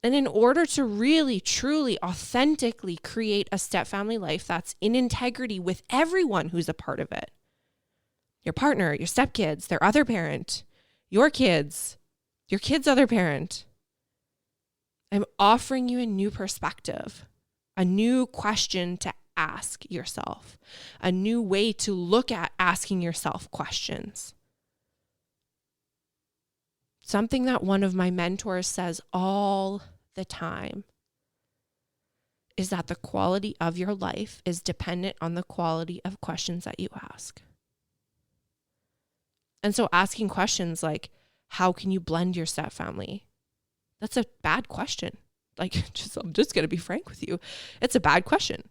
And in order to really, truly, authentically create a stepfamily life that's in integrity with everyone who's a part of it, your partner, your stepkids, their other parent, your kids' other parent, I'm offering you a new perspective, a new question to ask yourself, a new way to look at asking yourself questions. Something that one of my mentors says all the time is that the quality of your life is dependent on the quality of questions that you ask. And so asking questions like, how can you blend your stepfamily? That's a bad question. I'm just going to be frank with you. It's a bad question.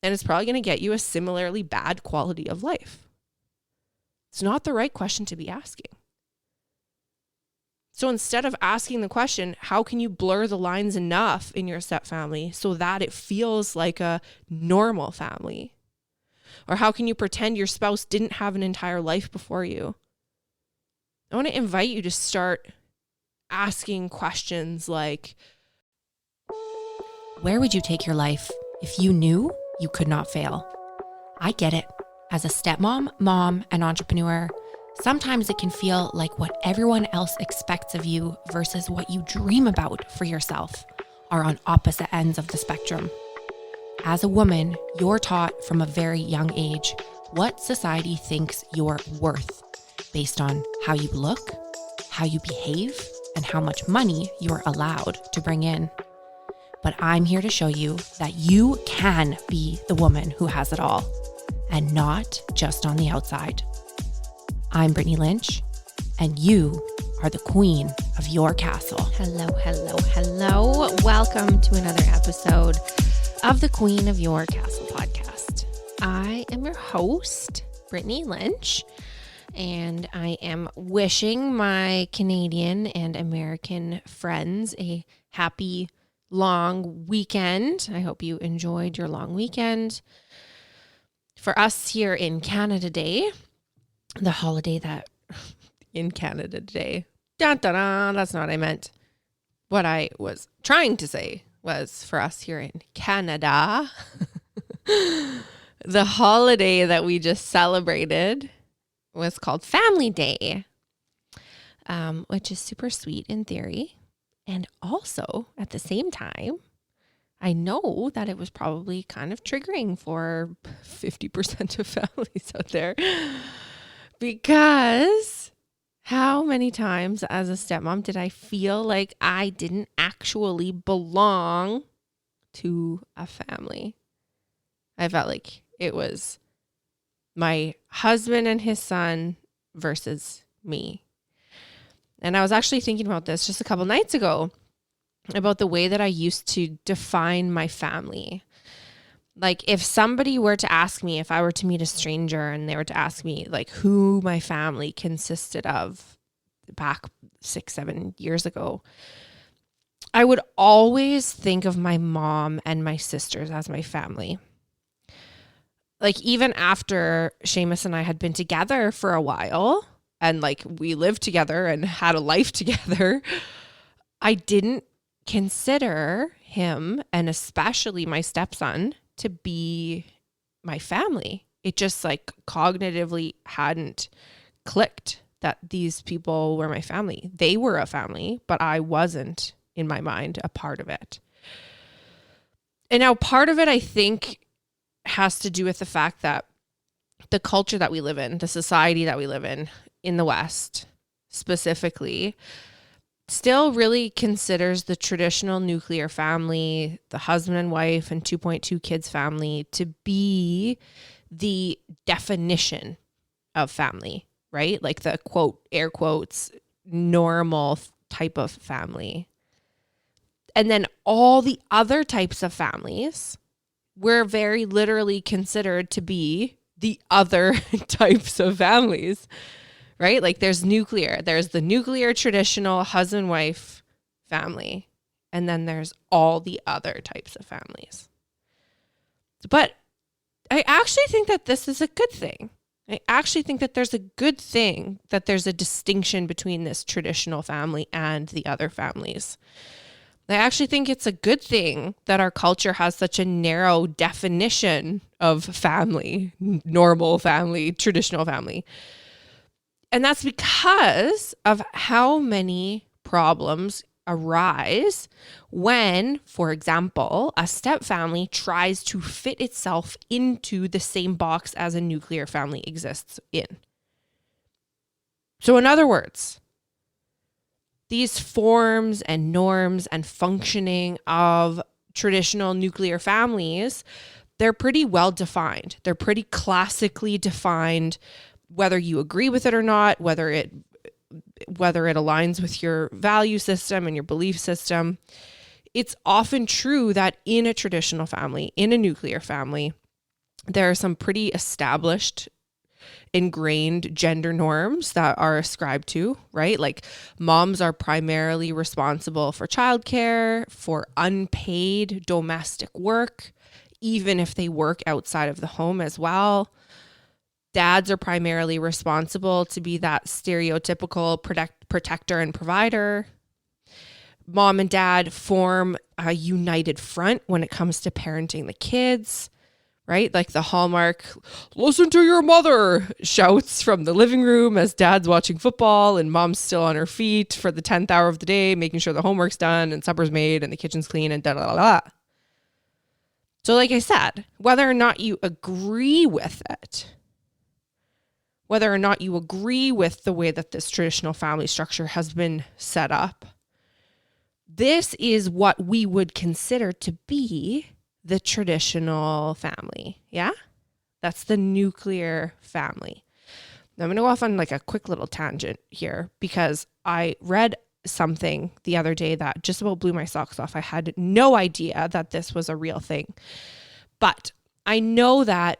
And it's probably going to get you a similarly bad quality of life. It's not the right question to be asking. So instead of asking the question, how can you blur the lines enough in your stepfamily so that it feels like a normal family? Or how can you pretend your spouse didn't have an entire life before you? I want to invite you to start asking questions like, where would you take your life if you knew you could not fail? I get it. As a stepmom, mom, and entrepreneur, sometimes it can feel like what everyone else expects of you versus what you dream about for yourself are on opposite ends of the spectrum. As a woman, you're taught from a very young age what society thinks you're worth based on how you look, how you behave, and how much money you're allowed to bring in. But I'm here to show you that you can be the woman who has it all, and not just on the outside. I'm Brittany Lynch, and you are the queen of your castle. Hello. Welcome to another episode of the Queen of Your Castle podcast. I am your host, Brittany Lynch, and I am wishing my Canadian and American friends a happy long weekend. I hope you enjoyed your long weekend. For us here in Canada Day, the holiday that in Canada Day, that's not what I meant. What I was trying to say was for us here in Canada, the holiday that we just celebrated was called Family Day, which is super sweet in theory. And also at the same time, I know that it was probably kind of triggering for 50% of families out there. Because how many times as a stepmom did I feel like I didn't actually belong to a family? I felt like it was my husband and his son versus me. And I was actually thinking about this just a couple nights ago about the way that I used to define my family. Like if somebody were to ask me, if I were to meet a stranger and they were to ask me like who my family consisted of back 6-7 years ago, I would always think of my mom and my sisters as my family. Like even after Seamus and I had been together for a while and like we lived together and had a life together, I didn't consider him and especially my stepson to be my family. It just like cognitively hadn't clicked that these people were my family. They were a family, but I wasn't in my mind a part of it. And now part of it, I think, has to do with the fact that the culture that we live in, the society that we live in the West specifically, still really considers the traditional nuclear family, the husband and wife and 2.2 kids family to be the definition of family, right? Like the quote, air quotes, normal type of family. And then all the other types of families were very literally considered to be the other types of families. Right? Like there's the nuclear traditional husband-wife family, and then there's all the other types of families. But I actually think that this is a good thing. I actually think that there's a good thing that there's a distinction between this traditional family and the other families. I actually think it's a good thing that our culture has such a narrow definition of family, normal family, traditional family. And that's because of how many problems arise when, for example, a step family tries to fit itself into the same box as a nuclear family exists in. So in other words, these forms and norms and functioning of traditional nuclear families, they're pretty well defined. They're pretty classically defined, whether you agree with it or not, whether it aligns with your value system and your belief system. It's often true that in a traditional family, in a nuclear family, there are some pretty established, ingrained gender norms that are ascribed to, right? Like moms are primarily responsible for childcare, for unpaid domestic work, even if they work outside of the home as well. Dads are primarily responsible to be that stereotypical protector and provider. Mom and dad form a united front when it comes to parenting the kids, right? Like the hallmark, listen to your mother shouts from the living room as dad's watching football and mom's still on her feet for the 10th hour of the day, making sure the homework's done and supper's made and the kitchen's clean and da da da da. So like I said, whether or not you agree with it, whether or not you agree with the way that this traditional family structure has been set up, this is what we would consider to be the traditional family. Yeah? That's the nuclear family. Now, I'm going to go off on like a quick little tangent here because I read something the other day that just about blew my socks off. I had no idea that this was a real thing. But I know that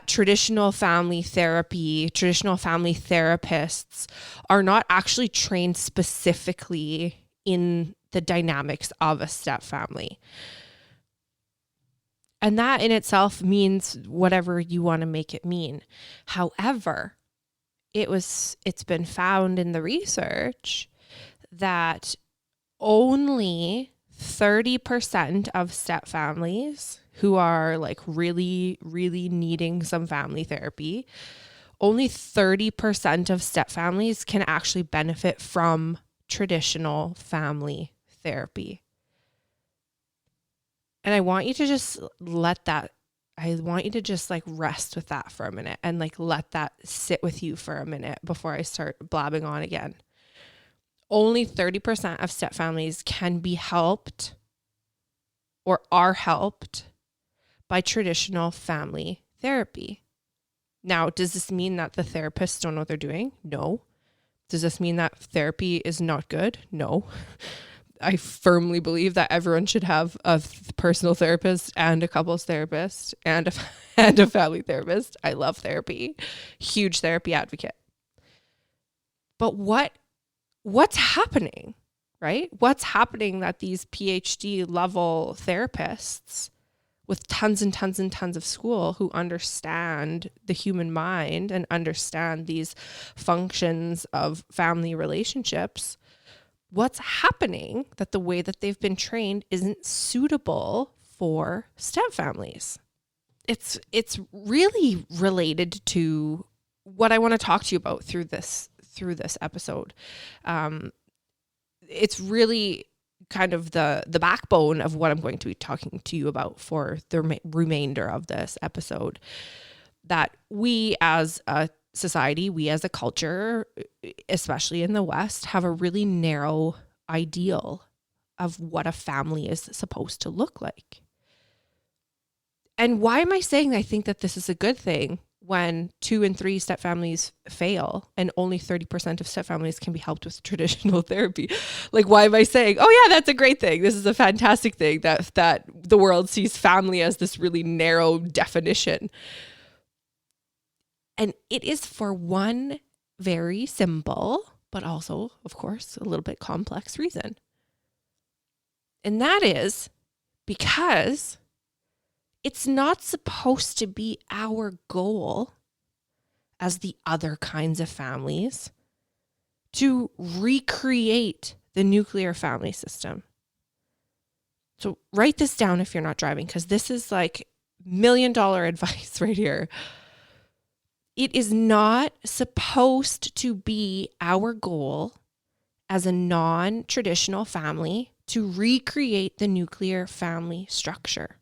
traditional family therapy, traditional family therapists are not actually trained specifically in the dynamics of a step family. And that in itself means whatever you want to make it mean. However, it's been found in the research that only 30% of step families who are like really, really needing some family therapy, only 30% of step families can actually benefit from traditional family therapy. And I want you to just like rest with that for a minute and like let that sit with you for a minute before I start blabbing on again. Only 30% of step families can be helped or are helped by traditional family therapy. Now, does this mean that the therapists don't know what they're doing? No. Does this mean that therapy is not good? No. I firmly believe that everyone should have a personal therapist and a couples therapist and a family therapist. I love therapy. Huge therapy advocate. But what's happening, right? What's happening that these PhD level therapists with tons and tons and tons of school who understand the human mind and understand these functions of family relationships, what's happening that the way that they've been trained isn't suitable for step families? It's really related to what I want to talk to you about through this episode. It's really kind of the backbone of what I'm going to be talking to you about for the remainder of this episode. That we as a society, we as a culture, especially in the West, have a really narrow ideal of what a family is supposed to look like. And why am I saying I think that this is a good thing when 2 and 3 step families fail and only 30% of step families can be helped with traditional therapy? Like, why am I saying, oh yeah, that's a great thing. This is a fantastic thing that the world sees family as this really narrow definition. And it is for one very simple, but also, of course, a little bit complex reason. And that is because it's not supposed to be our goal as the other kinds of families to recreate the nuclear family system. So write this down if you're not driving, because this is like $1 million advice right here. It is not supposed to be our goal as a non-traditional family to recreate the nuclear family structure.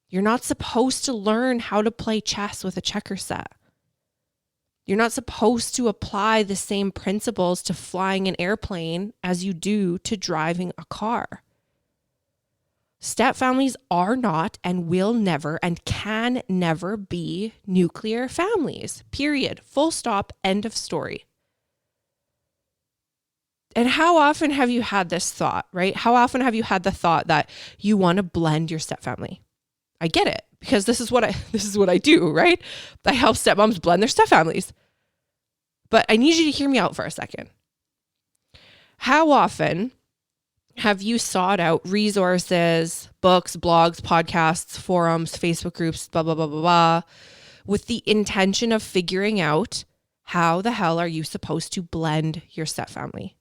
You're not supposed to learn how to play chess with a checker set. You're not supposed to apply the same principles to flying an airplane as you do to driving a car. Step families are not and will never and can never be nuclear families. Period. Full stop. End of story. And how often have you had this thought, right? How often have you had the thought that you want to blend your stepfamily? I get it, because this is what I do, right? I help stepmoms blend their stepfamilies. But I need you to hear me out for a second. How often have you sought out resources, books, blogs, podcasts, forums, Facebook groups, blah, blah, blah, blah, blah, with the intention of figuring out how the hell are you supposed to blend your stepfamily?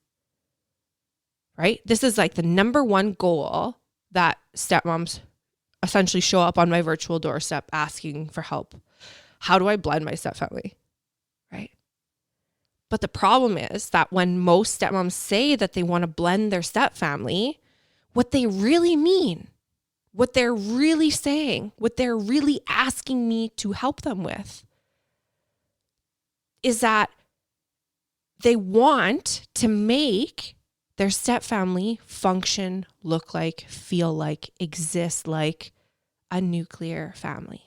Right? This is like the number one goal that stepmoms essentially show up on my virtual doorstep asking for help. How do I blend my stepfamily? Right? But the problem is that when most stepmoms say that they want to blend their stepfamily, what they really mean, what they're really saying, what they're really asking me to help them with is that they want to make their stepfamily function, look like, feel like, exist like a nuclear family.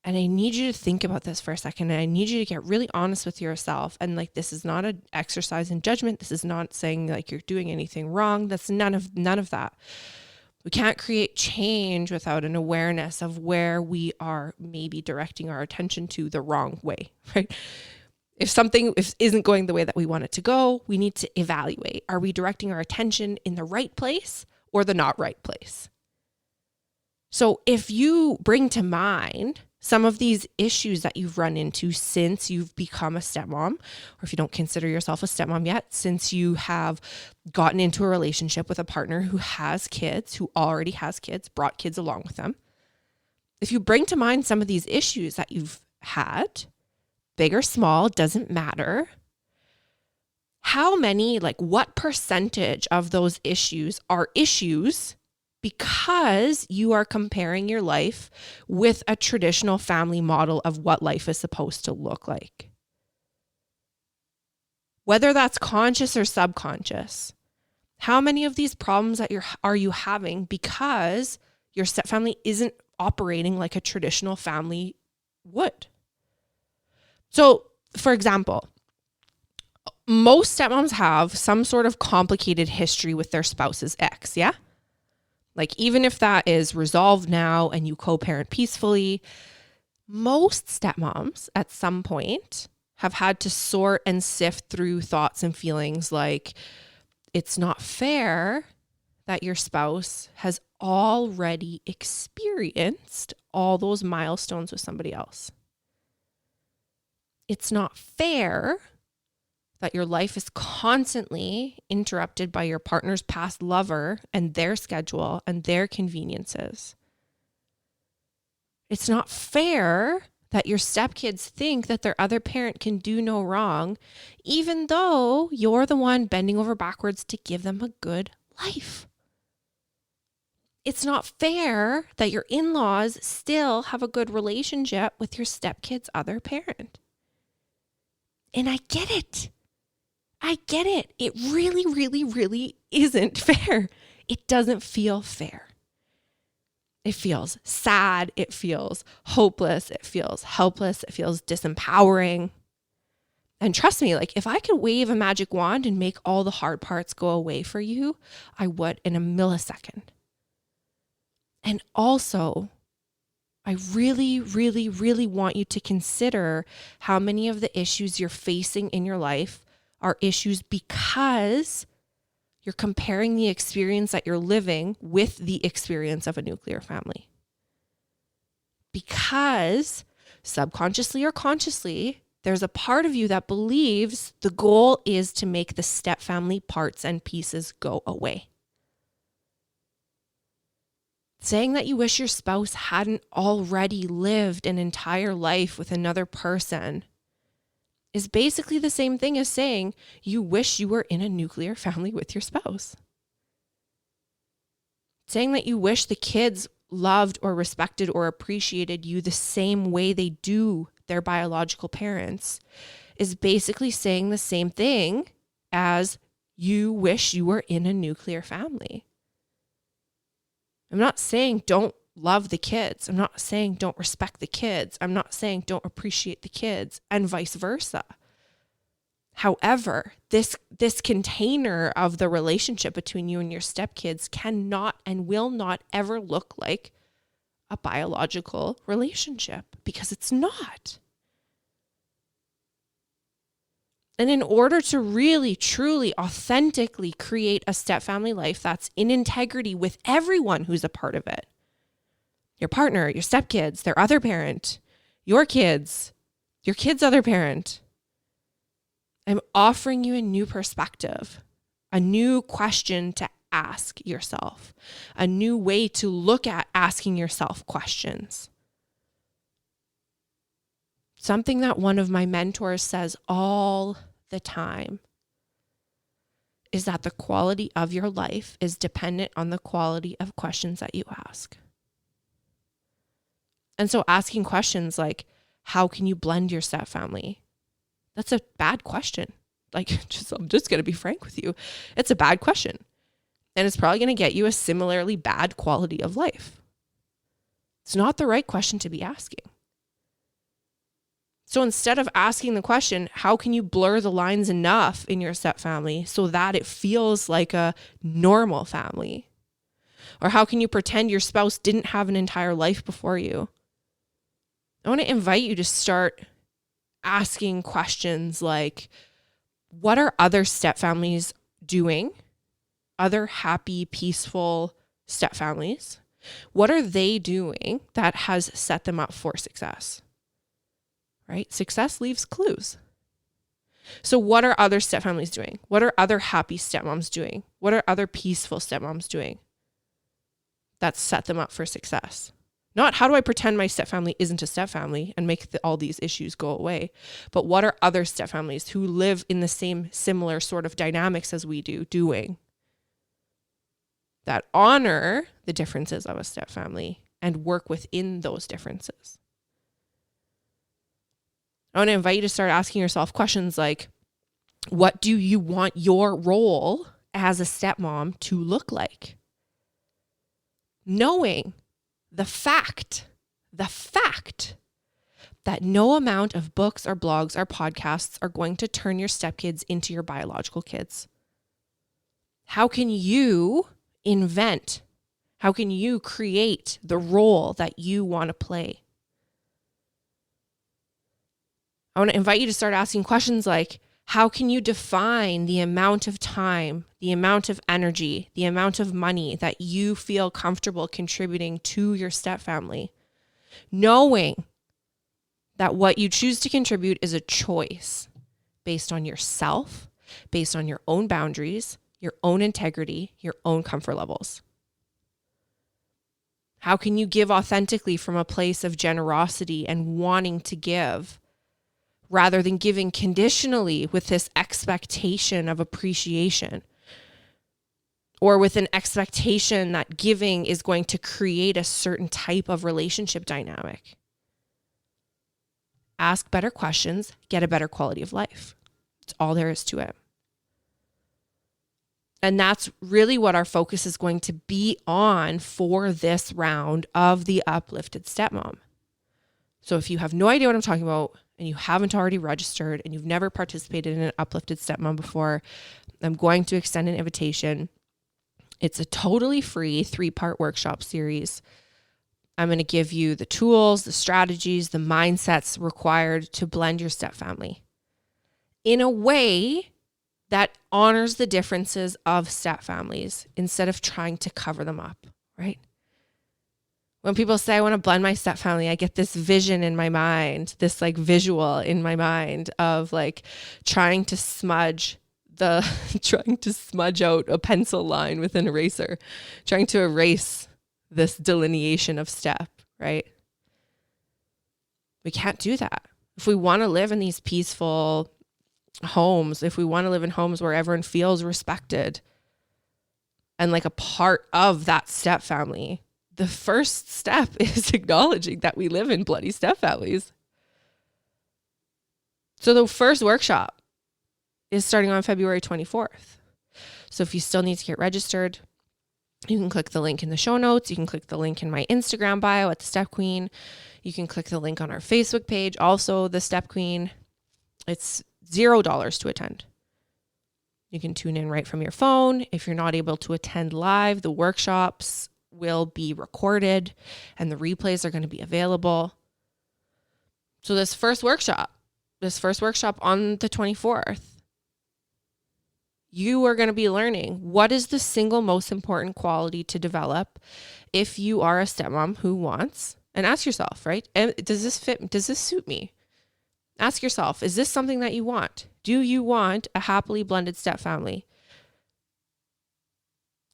And I need you to think about this for a second. And I need you to get really honest with yourself. And like, this is not an exercise in judgment. This is not saying like you're doing anything wrong. That's none of that. We can't create change without an awareness of where we are maybe directing our attention to the wrong way, right? If something isn't going the way that we want it to go, we need to evaluate. Are we directing our attention in the right place or the not right place? So if you bring to mind some of these issues that you've run into since you've become a stepmom, or if you don't consider yourself a stepmom yet, since you have gotten into a relationship with a partner who has kids, who already has kids, brought kids along with them. If you bring to mind some of these issues that you've had, big or small, doesn't matter. What percentage of those issues are issues because you are comparing your life with a traditional family model of what life is supposed to look like? Whether that's conscious or subconscious, how many of these problems are you having because your stepfamily isn't operating like a traditional family would? So, for example, most stepmoms have some sort of complicated history with their spouse's ex, yeah? Like, even if that is resolved now and you co-parent peacefully, most stepmoms at some point have had to sort and sift through thoughts and feelings like, it's not fair that your spouse has already experienced all those milestones with somebody else. It's not fair that your life is constantly interrupted by your partner's past lover and their schedule and their conveniences. It's not fair that your stepkids think that their other parent can do no wrong, even though you're the one bending over backwards to give them a good life. It's not fair that your in-laws still have a good relationship with your stepkid's other parent. And I get it. It really, really, really isn't fair. It doesn't feel fair. It feels sad. It feels hopeless. It feels helpless. It feels disempowering. And trust me, like, if I could wave a magic wand and make all the hard parts go away for you, I would in a millisecond. And also, I really, really, really want you to consider how many of the issues you're facing in your life are issues because you're comparing the experience that you're living with the experience of a nuclear family. Because subconsciously or consciously, there's a part of you that believes the goal is to make the stepfamily parts and pieces go away. Saying that you wish your spouse hadn't already lived an entire life with another person is basically the same thing as saying you wish you were in a nuclear family with your spouse. Saying that you wish the kids loved or respected or appreciated you the same way they do their biological parents is basically saying the same thing as you wish you were in a nuclear family. I'm not saying don't love the kids. I'm not saying don't respect the kids. I'm not saying don't appreciate the kids, and vice versa. However, this container of the relationship between you and your stepkids cannot and will not ever look like a biological relationship, because it's not. And in order to really, truly, authentically create a stepfamily life that's in integrity with everyone who's a part of it, your partner, your stepkids, their other parent, your kids' other parent, I'm offering you a new perspective, a new question to ask yourself, a new way to look at asking yourself questions. Something that one of my mentors says all the time is that the quality of your life is dependent on the quality of questions that you ask. And so asking questions like, how can you blend your stepfamily? That's a bad question. I'm just going to be frank with you. It's a bad question. And it's probably going to get you a similarly bad quality of life. It's not the right question to be asking. So instead of asking the question, how can you blur the lines enough in your stepfamily so that it feels like a normal family? Or how can you pretend your spouse didn't have an entire life before you? I want to invite you to start asking questions like, what are other stepfamilies doing? Other happy, peaceful stepfamilies? What are they doing that has set them up for success? Right? Success leaves clues. So what are other stepfamilies doing? What are other happy stepmoms doing? What are other peaceful stepmoms doing that set them up for success? Not how do I pretend my stepfamily isn't a stepfamily and make all these issues go away, but what are other stepfamilies who live in the same similar sort of dynamics as we do doing that honor the differences of a stepfamily and work within those differences? I want to invite you to start asking yourself questions like, what do you want your role as a stepmom to look like? Knowing the fact that no amount of books or blogs or podcasts are going to turn your stepkids into your biological kids. How can you invent? How can you create the role that you want to play? I want to invite you to start asking questions like, how can you define the amount of time, the amount of energy, the amount of money that you feel comfortable contributing to your stepfamily, knowing that what you choose to contribute is a choice based on yourself, based on your own boundaries, your own integrity, your own comfort levels? How can you give authentically from a place of generosity and wanting to give, rather than giving conditionally with this expectation of appreciation, or with an expectation that giving is going to create a certain type of relationship dynamic? Ask better questions, get a better quality of life. That's all there is to it. And that's really what our focus is going to be on for this round of the Uplifted Stepmom. So if you have no idea what I'm talking about, and you haven't already registered, and you've never participated in an Uplifted Stepmom before, I'm going to extend an invitation. It's a totally free 3-part workshop series. I'm going to give you the tools, the strategies, the mindsets required to blend your stepfamily in a way that honors the differences of stepfamilies instead of trying to cover them up, right? When people say I want to blend my stepfamily, I get this vision in my mind, this like visual in my mind of like trying to smudge out a pencil line with an eraser, trying to erase this delineation of step, right? We can't do that. If we want to live in these peaceful homes, if we want to live in homes where everyone feels respected and like a part of that step family, the first step is acknowledging that we live in bloody step families. So the first workshop is starting on February 24th. So if you still need to get registered, you can click the link in the show notes. You can click the link in my Instagram bio at the Step Queen. You can click the link on our Facebook page, also the Step Queen. It's $0 to attend. You can tune in right from your phone. If you're not able to attend live, the workshops will be recorded and the replays are going to be available. So this first workshop on the 24th, you are going to be learning what is the single most important quality to develop if you are a stepmom who wants, and ask yourself, right? Does this fit? Does this suit me? Ask yourself, is this something that you want? Do you want a happily blended stepfamily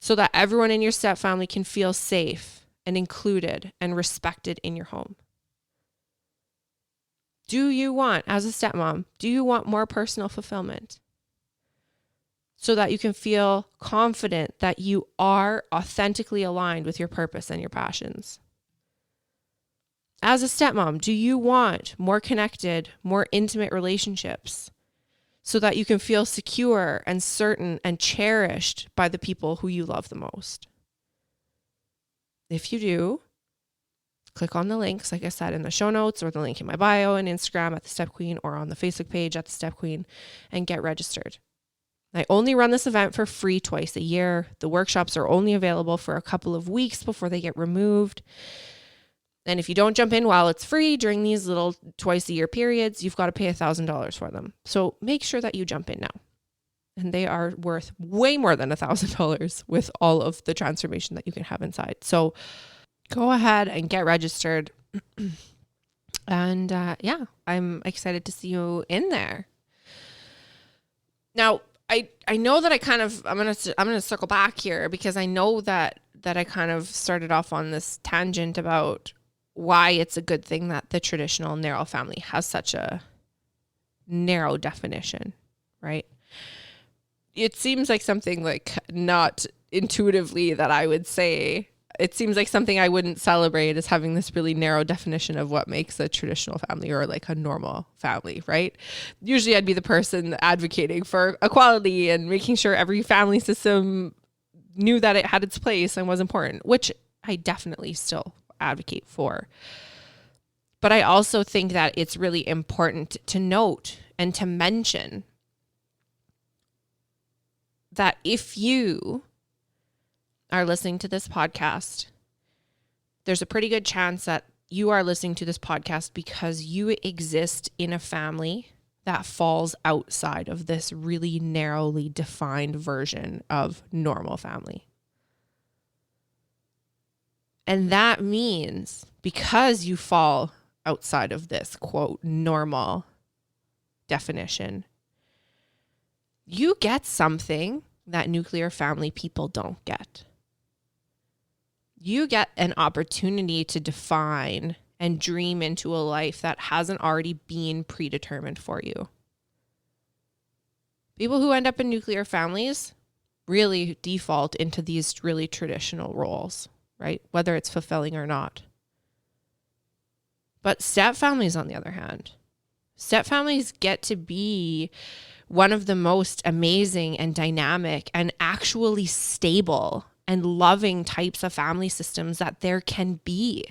so that everyone in your stepfamily can feel safe and included and respected in your home? Do you want, as a stepmom, do you want more personal fulfillment so that you can feel confident that you are authentically aligned with your purpose and your passions? As a stepmom, do you want more connected, more intimate relationships so that you can feel secure and certain and cherished by the people who you love the most? If you do, click on the links, like I said, in the show notes or the link in my bio and Instagram at the Step Queen or on the Facebook page at the Step Queen and get registered. I only run this event for free twice a year. The workshops are only available for a couple of weeks before they get removed. And if you don't jump in while it's free during these little twice a year periods, you've got to pay $1,000 for them. So make sure that you jump in now. And they are worth way more than $1,000 with all of the transformation that you can have inside. So go ahead and get registered. And yeah, I'm excited to see you in there. Now, I know that I'm gonna circle back here because I know that I kind of started off on this tangent about why it's a good thing that the traditional narrow family has such a narrow definition, right? It seems like something like not intuitively that I would say. It seems like something I wouldn't celebrate as having this really narrow definition of what makes a traditional family or like a normal family, right? Usually I'd be the person advocating for equality and making sure every family system knew that it had its place and was important, which I definitely still advocate for. But I also think that it's really important to note and to mention that if you are listening to this podcast, there's a pretty good chance that you are listening to this podcast because you exist in a family that falls outside of this really narrowly defined version of normal family. And that means because you fall outside of this, quote, normal definition, you get something that nuclear family people don't get. You get an opportunity to define and dream into a life that hasn't already been predetermined for you. People who end up in nuclear families really default into these really traditional roles, right? Whether it's fulfilling or not. But step families, on the other hand, step families get to be one of the most amazing and dynamic and actually stable and loving types of family systems that there can be.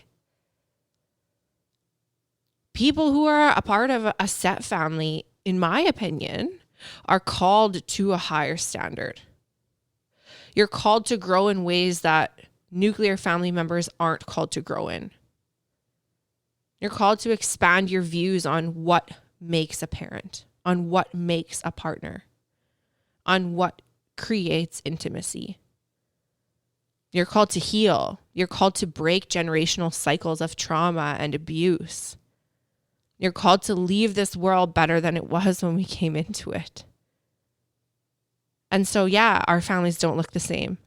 People who are a part of a step family, in my opinion, are called to a higher standard. You're called to grow in ways that nuclear family members aren't called to grow in. You're called to expand your views on what makes a parent, on what makes a partner, on what creates intimacy. You're called to heal. You're called to break generational cycles of trauma and abuse. You're called to leave this world better than it was when we came into it. And so, yeah, our families don't look the same.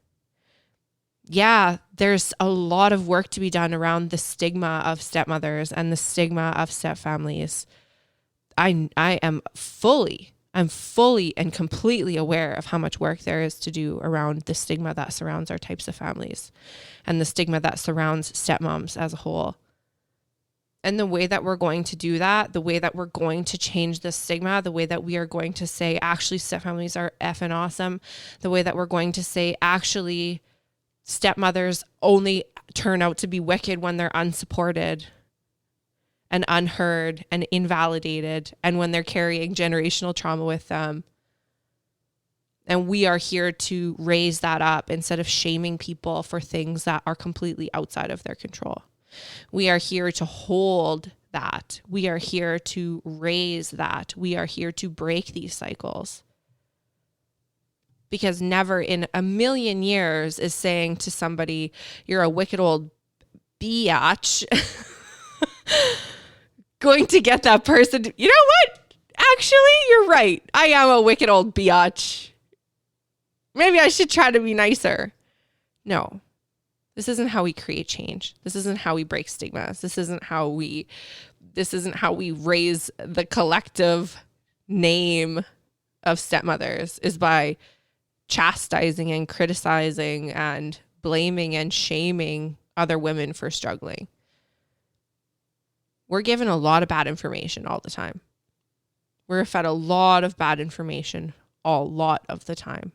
Yeah, there's a lot of work to be done around the stigma of stepmothers and the stigma of stepfamilies. I'm fully and completely aware of how much work there is to do around the stigma that surrounds our types of families and the stigma that surrounds stepmoms as a whole. And the way that we're going to do that, the way that we're going to change the stigma, the way that we are going to say, actually, stepfamilies are effing awesome, the way that we're going to say, actually, stepmothers only turn out to be wicked when they're unsupported and unheard and invalidated, and when they're carrying generational trauma with them. And we are here to raise that up instead of shaming people for things that are completely outside of their control. We are here to hold that. We are here to raise that. We are here to break these cycles. Because never in a million years is saying to somebody, you're a wicked old biatch, going to get that person to, you know what? Actually, you're right. I am a wicked old biatch. Maybe I should try to be nicer. No. This isn't how we create change. This isn't how we break stigmas. This isn't how we raise the collective name of stepmothers, is by chastising and criticizing and blaming and shaming other women for struggling. We're given a lot of bad information all the time. We're fed a lot of bad information a lot of the time.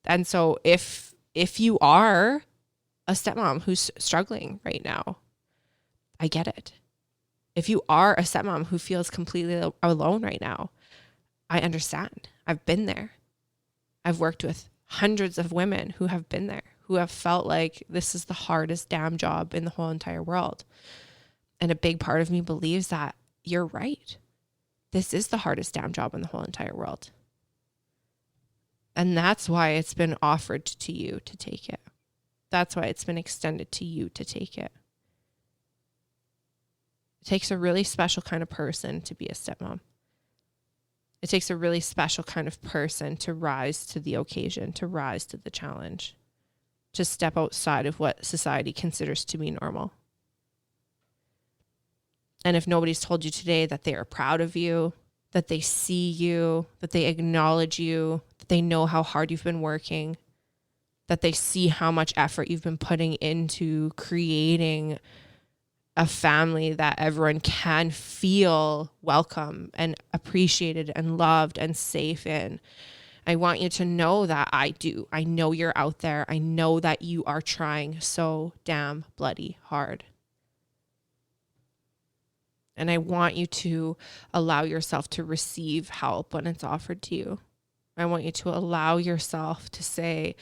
And so if you are a stepmom who's struggling right now, I get it. If you are a stepmom who feels completely alone right now, I understand. I've been there. I've worked with hundreds of women who have been there, who have felt like this is the hardest damn job in the whole entire world. And a big part of me believes that you're right. This is the hardest damn job in the whole entire world. And that's why it's been offered to you to take it. That's why it's been extended to you to take it. It takes a really special kind of person to be a stepmom. It takes a really special kind of person to rise to the occasion, to rise to the challenge, to step outside of what society considers to be normal. And if nobody's told you today that they are proud of you, that they see you, that they acknowledge you, that they know how hard you've been working, that they see how much effort you've been putting into creating a family that everyone can feel welcome and appreciated and loved and safe in. I want you to know that I do. I know you're out there. I know that you are trying so damn bloody hard. And I want you to allow yourself to receive help when it's offered to you. I want you to allow yourself to say,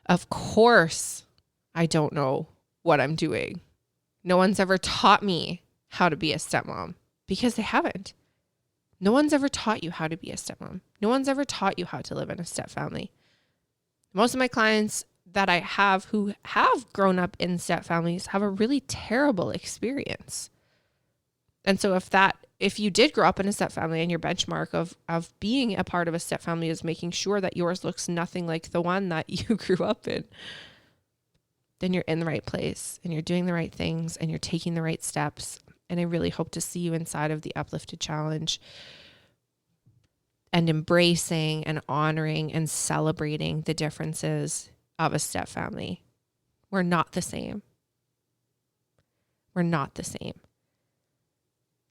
of course, I don't know what I'm doing. No one's ever taught me how to be a stepmom, because they haven't. No one's ever taught you how to be a stepmom. No one's ever taught you how to live in a stepfamily. Most of my clients that I have who have grown up in stepfamilies have a really terrible experience. And so if you did grow up in a stepfamily and your benchmark of being a part of a stepfamily is making sure that yours looks nothing like the one that you grew up in, then you're in the right place and you're doing the right things and you're taking the right steps. And I really hope to see you inside of the Uplifted Challenge and embracing and honoring and celebrating the differences of a stepfamily. We're not the same. We're not the same.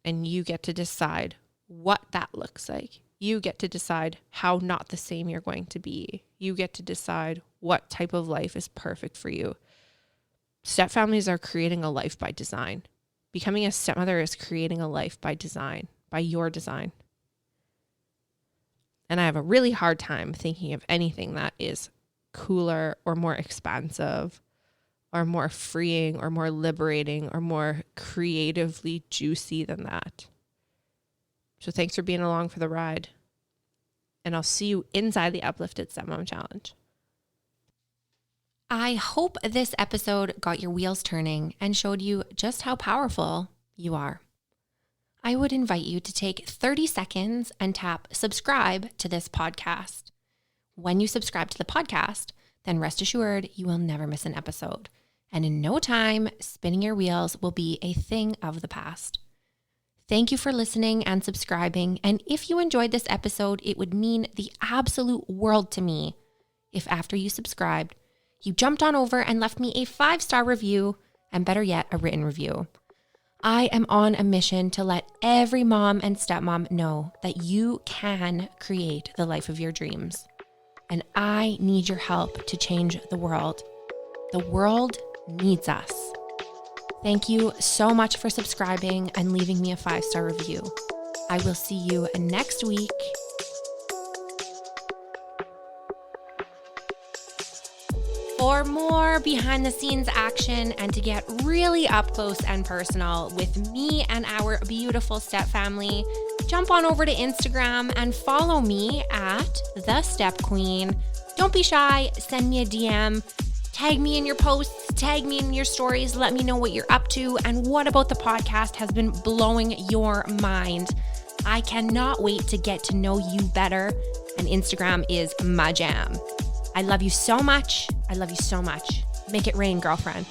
And you get to decide what that looks like. You get to decide how not the same you're going to be. You get to decide what type of life is perfect for you. Stepfamilies are creating a life by design. Becoming a stepmother is creating a life by design, by your design. And I have a really hard time thinking of anything that is cooler or more expansive or more freeing or more liberating or more creatively juicy than that. So thanks for being along for the ride. And I'll see you inside the Uplifted Stepmom Challenge. I hope this episode got your wheels turning and showed you just how powerful you are. I would invite you to take 30 seconds and tap subscribe to this podcast. When you subscribe to the podcast, then rest assured you will never miss an episode. And in no time, spinning your wheels will be a thing of the past. Thank you for listening and subscribing. And if you enjoyed this episode, it would mean the absolute world to me if after you subscribed, you jumped on over and left me a 5-star review, and better yet, a written review. I am on a mission to let every mom and stepmom know that you can create the life of your dreams. And I need your help to change the world. The world needs us. Thank you so much for subscribing and leaving me a 5-star review. I will see you next week. For more behind the scenes action and to get really up close and personal with me and our beautiful step family, jump on over to Instagram and follow me at The Step Queen. Don't be shy, send me a DM, tag me in your posts, tag me in your stories, let me know what you're up to and what about the podcast has been blowing your mind. I cannot wait to get to know you better, and Instagram is my jam. I love you so much. I love you so much. Make it rain, girlfriend.